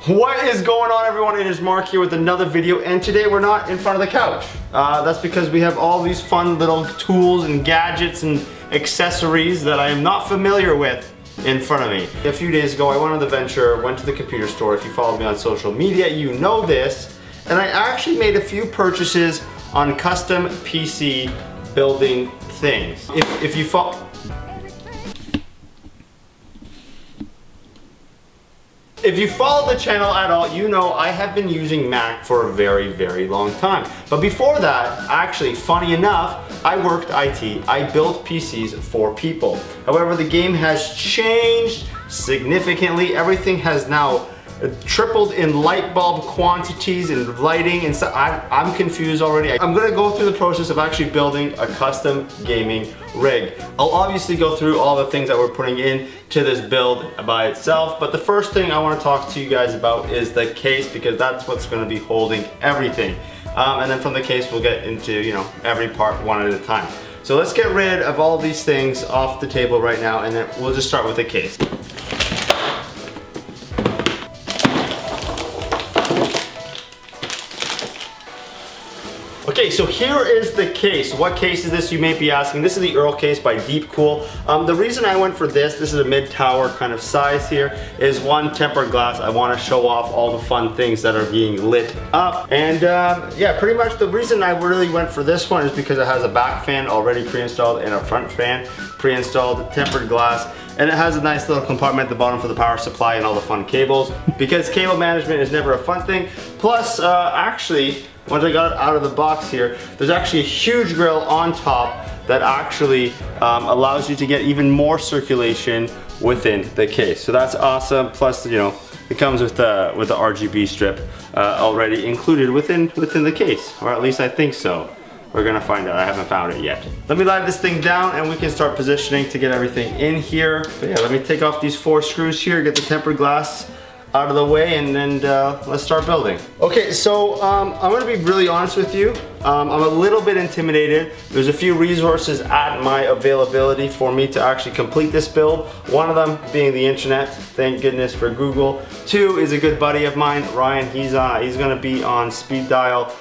What is going on, everyone? It is Mark here with another video, and today we're not in front of the couch. That's because we have all these fun little tools and gadgets and accessories that I am not familiar with in front of me. A few days ago I went on the venture, went to the computer store. If you follow me on social media, you know this. And I actually made a few purchases on custom PC building things. If you follow... If you follow the channel at all, you know I have been using Mac for a very, very long time. But before that, actually, funny enough, I worked IT. I built PCs for people. However, the game has changed significantly. Everything has now tripled in light bulb quantities and lighting and stuff. I'm confused already. I'm gonna go through the process of actually building a custom gaming rig. I'll obviously go through all the things that we're putting in to this build by itself, but the first thing I want to talk to you guys about is the case, because that's what's going to be holding everything. And then from the case we'll get into, you know, every part one at a time. So let's get rid of all these things off the table right now, and then we'll just start with the case. Okay, so here is the case. What case is this, you may be asking? This is the Earl case by Deepcool. The reason I went for this is a mid-tower kind of size here, is one, tempered glass. I want to show off all the fun things that are being lit up. And yeah, pretty much the reason I really went for this one is because it has a back fan already pre-installed and a front fan pre-installed, tempered glass. And it has a nice little compartment at the bottom for the power supply and all the fun cables, because cable management is never a fun thing. Plus, actually, once I got it out of the box here, there's actually a huge grill on top that actually allows you to get even more circulation within the case. So that's awesome. Plus, you know, it comes with the RGB strip already included within the case, or at least I think so. We're gonna find out. I haven't found it yet. Let me light this thing down and we can start positioning to get everything in here. But yeah, let me take off these 4 screws here, get the tempered glass out of the way, and then let's start building. Okay, so I'm gonna be really honest with you. I'm a little bit intimidated. There's a few resources at my availability for me to actually complete this build. One of them being the internet. Thank goodness for Google. 2 is a good buddy of mine, Ryan. He's gonna be on speed dial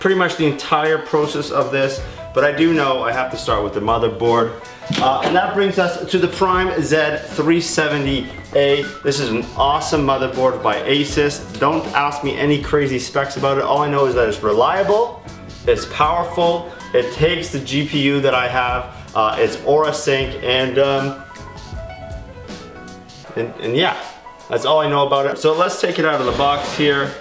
pretty much the entire process of this, but I do know I have to start with the motherboard. And that brings us to the Prime Z370A. This is an awesome motherboard by Asus. Don't ask me any crazy specs about it. All I know is that it's reliable, it's powerful, it takes the GPU that I have, it's AuraSync, and yeah, that's all I know about it. So let's take it out of the box here.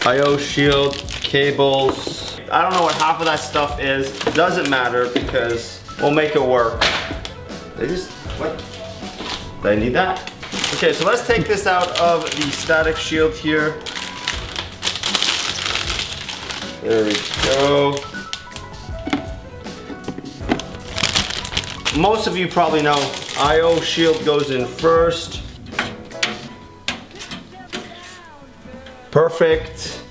I/O shield, cables. I don't know what half of that stuff is. Doesn't matter because we'll make it work. What? Did I need that? Okay, so let's take this out of the static shield here. There we go. Most of you probably know I/O shield goes in first. Perfect.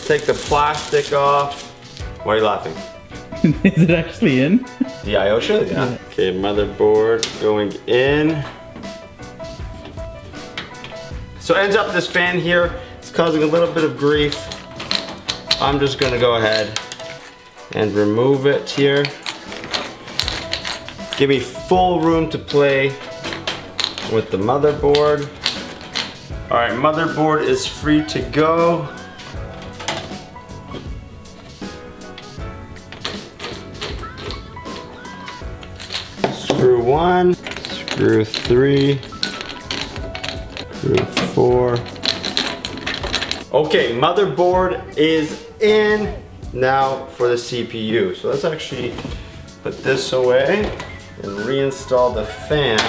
Take the plastic off. Why are you laughing? Is it actually in? The I/O shield, yeah. Okay, motherboard going in. So ends up this fan here, it's causing a little bit of grief. I'm just gonna go ahead and remove it here. Give me full room to play with the motherboard. All right, motherboard is free to go. Screw 1, screw 3, screw 4. Okay, motherboard is in. Now for the CPU. So let's actually put this away and reinstall the fan.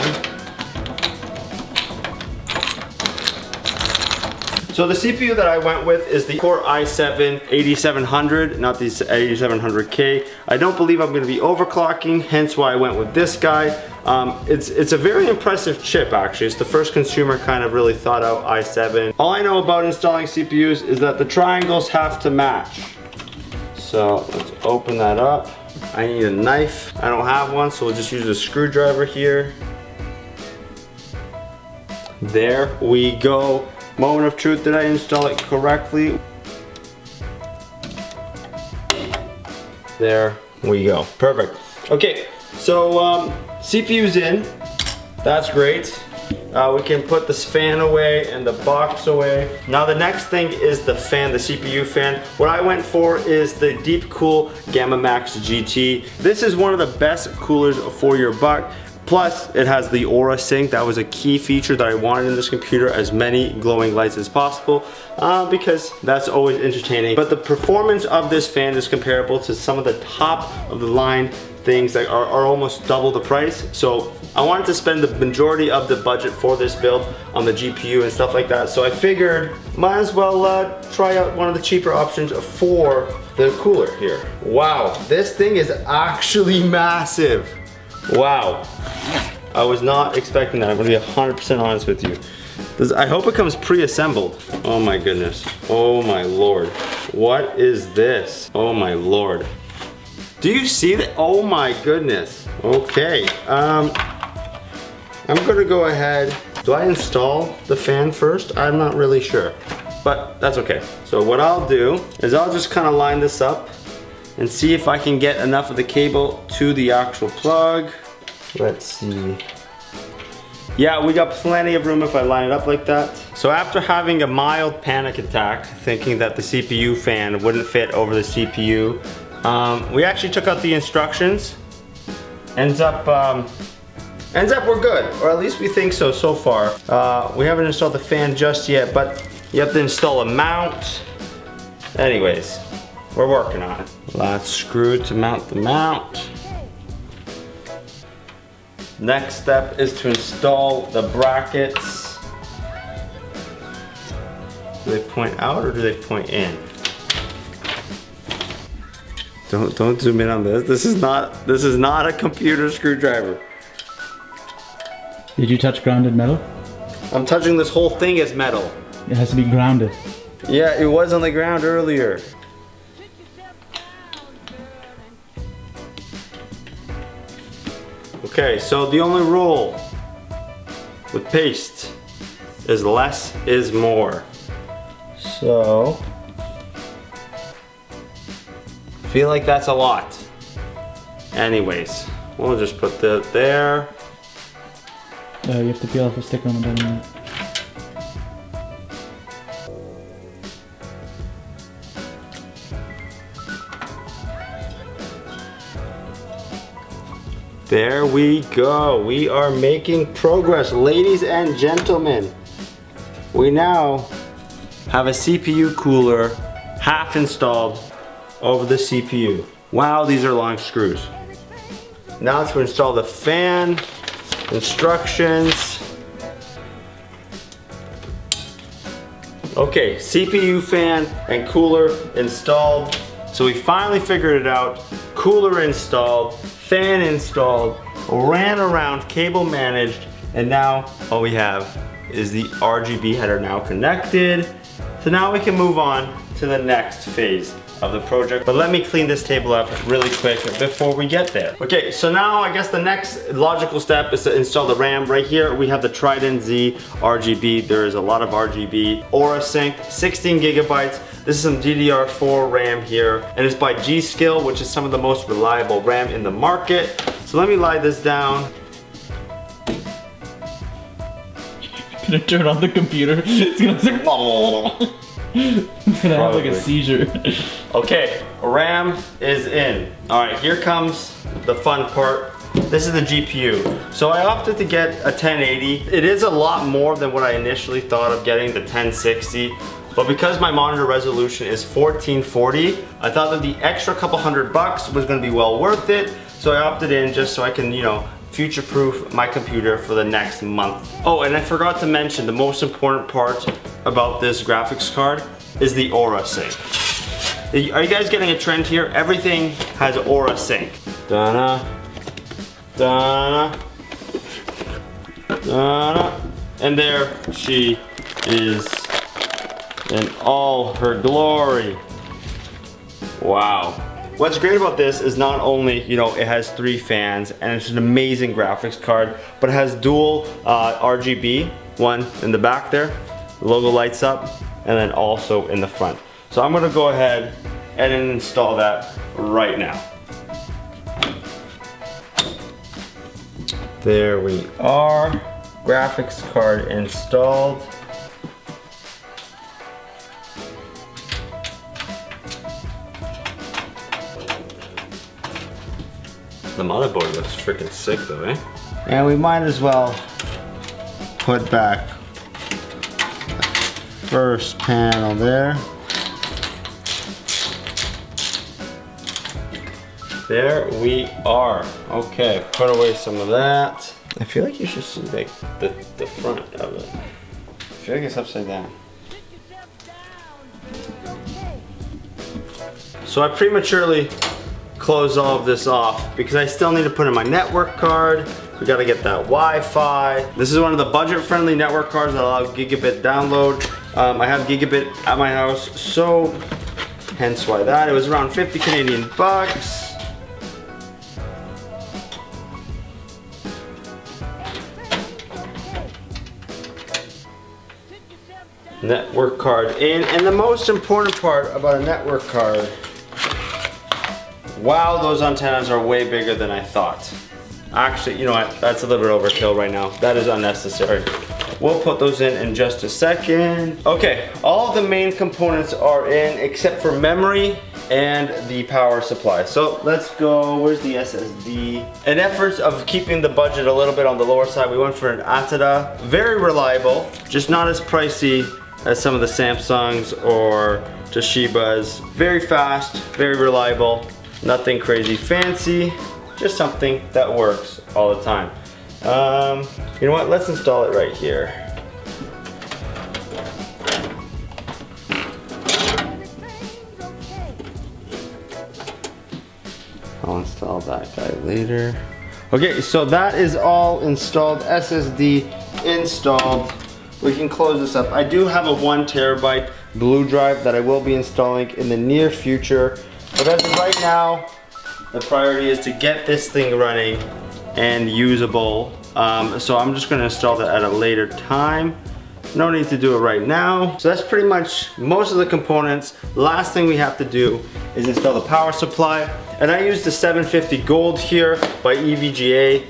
So the CPU that I went with is the Core i7 8700, not the 8700K. I don't believe I'm going to be overclocking, hence why I went with this guy. It's a very impressive chip actually. It's the first consumer kind of really thought out i7. All I know about installing CPUs is that the triangles have to match. So let's open that up. I need a knife. I don't have one, so we'll just use a screwdriver here. There we go. Moment of truth, did I install it correctly? There we go, perfect. Okay, so CPU's in, that's great. We can put this fan away and the box away. Now the next thing is the fan, the CPU fan. What I went for is the Deepcool Gamma Max GT. This is one of the best coolers for your buck. Plus, it has the AuraSync. That was a key feature that I wanted in this computer, as many glowing lights as possible, because that's always entertaining. But the performance of this fan is comparable to some of the top of the line things that are almost double the price. So I wanted to spend the majority of the budget for this build on the GPU and stuff like that. So I figured, might as well try out one of the cheaper options for the cooler here. Wow, this thing is actually massive. Wow, I was not expecting that. I'm gonna be 100% honest with you. I hope it comes pre-assembled. Oh my goodness, oh my lord. What is this? Oh my lord. Do you see that? Oh my goodness. Okay, I'm gonna go ahead. Do I install the fan first? I'm not really sure, but that's okay. So what I'll do is I'll just kind of line this up and see if I can get enough of the cable to the actual plug. Let's see. Yeah, we got plenty of room if I line it up like that. So after having a mild panic attack, thinking that the CPU fan wouldn't fit over the CPU, we actually took out the instructions. Ends up we're good, or at least we think so far. We haven't installed the fan just yet, but you have to install a mount. Anyways, we're working on it. Last screw to mount the mount. Next step is to install the brackets. Do they point out or do they point in? Don't zoom in on this. This is not a computer screwdriver. Did you touch grounded metal? I'm touching this whole thing as metal. It has to be grounded. Yeah, it was on the ground earlier. Okay, so the only rule with paste is less is more. So, I feel like that's a lot. Anyways, we'll just put that there. You have to peel off the sticker on the bottom. There we go. We are making progress, ladies and gentlemen. We now have a CPU cooler half installed over the CPU. Wow, these are long screws. Now to install the fan, instructions. Okay, CPU fan and cooler installed. So we finally figured it out. Cooler installed, fan installed, ran around, cable managed, and now all we have is the RGB header now connected. So now we can move on to the next phase of the project. But let me clean this table up really quick before we get there. Okay, so now I guess the next logical step is to install the RAM. Right here we have the Trident Z RGB. There is a lot of RGB. AuraSync, 16 gigabytes. This is some DDR4 RAM here, and it's by G-Skill, which is some of the most reliable RAM in the market. So let me lie this down. Gonna turn on the computer. It's gonna say, it's gonna have like a seizure. Okay, RAM is in. All right, here comes the fun part. This is the GPU. So I opted to get a 1080. It is a lot more than what I initially thought of getting, the 1060. But because my monitor resolution is 1440, I thought that the extra couple $100 was gonna be well worth it. So I opted in just so I can, you know, future-proof my computer for the next month. Oh, and I forgot to mention the most important part about this graphics card is the AuraSync. Are you guys getting a trend here? Everything has AuraSync. Da-na, da-na, da-na. And there she is in all her glory. Wow. What's great about this is not only, you know, it has 3 fans and it's an amazing graphics card, but it has dual RGB. one in the back there. The logo lights up, and then also in the front. So I'm gonna go ahead and install that right now. There we are. Graphics card installed. The motherboard looks freaking sick though, eh? And we might as well put back the first panel there. There we are. Okay, put away some of that. I feel like you should see like the front of it. I feel like it's upside down. So I prematurely close all of this off because I still need to put in my network card. We gotta get that Wi-Fi. This is one of the budget-friendly network cards that allow gigabit download. I have gigabit at my house, so hence why that. It was around 50 Canadian bucks. Network card in, and the most important part about a network card, wow, those antennas are way bigger than I thought. Actually, you know what, that's a little bit overkill right now. That is unnecessary. We'll put those in just a second. Okay, all of the main components are in except for memory and the power supply. So let's go, where's the SSD? In efforts of keeping the budget a little bit on the lower side, we went for an Atada. Very reliable, just not as pricey as some of the Samsungs or Toshibas. Very fast, very reliable, nothing crazy fancy, just something that works all the time. You know what, let's install it right here. I'll install that guy later. Okay, so that is all installed, SSD installed. We can close this up. I do have a 1 terabyte blue drive that I will be installing in the near future. But as of right now, the priority is to get this thing running and usable. So I'm just gonna install that at a later time. No need to do it right now. So that's pretty much most of the components. Last thing we have to do is install the power supply. And I use the 750 Gold here by EVGA.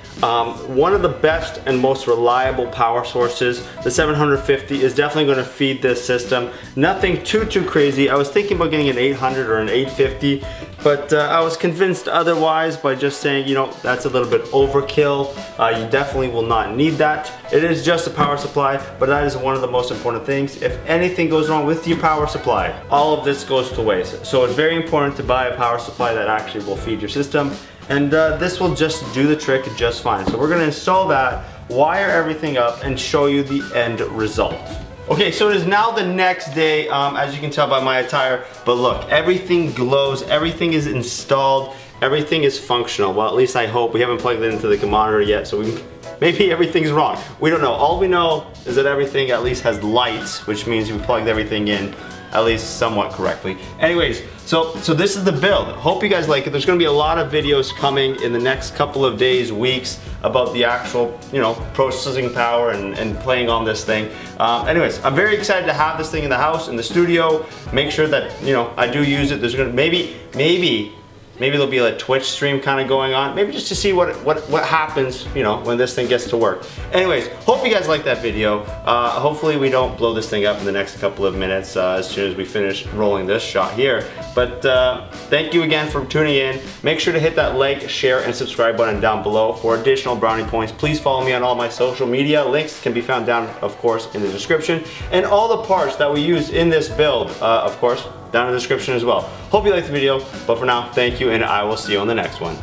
One of the best and most reliable power sources. The 750 is definitely going to feed this system. Nothing too crazy. I was thinking about getting an 800 or an 850, but I was convinced otherwise by just saying, you know, that's a little bit overkill. You definitely will not need that. It is just a power supply, but that is one of the most important things. If anything goes wrong with your power supply, all of this goes to waste. So it's very important to buy a power supply that actually will feed your system. And this will just do the trick just fine. So we're gonna install that, wire everything up, and show you the end result. Okay, so it is now the next day, as you can tell by my attire, but look, everything glows, everything is installed, everything is functional. Well, at least I hope. We haven't plugged it into the monitor yet, so maybe everything's wrong. We don't know. All we know is that everything at least has lights, which means we plugged everything in at least somewhat correctly. Anyways, so this is the build. Hope you guys like it. There's gonna be a lot of videos coming in the next couple of days, weeks, about the actual, you know, processing power and playing on this thing. Anyways, I'm very excited to have this thing in the house, in the studio. Make sure that, you know, I do use it. There's gonna maybe there'll be a Twitch stream kind of going on. Maybe just to see what happens, you know, when this thing gets to work. Anyways, hope you guys like that video. Hopefully we don't blow this thing up in the next couple of minutes as soon as we finish rolling this shot here. But thank you again for tuning in. Make sure to hit that like, share, and subscribe button down below for additional brownie points. Please follow me on all my social media. Links can be found down, of course, in the description. And all the parts that we use in this build, of course, down in the description as well. Hope you liked the video, but for now, thank you, and I will see you on the next one.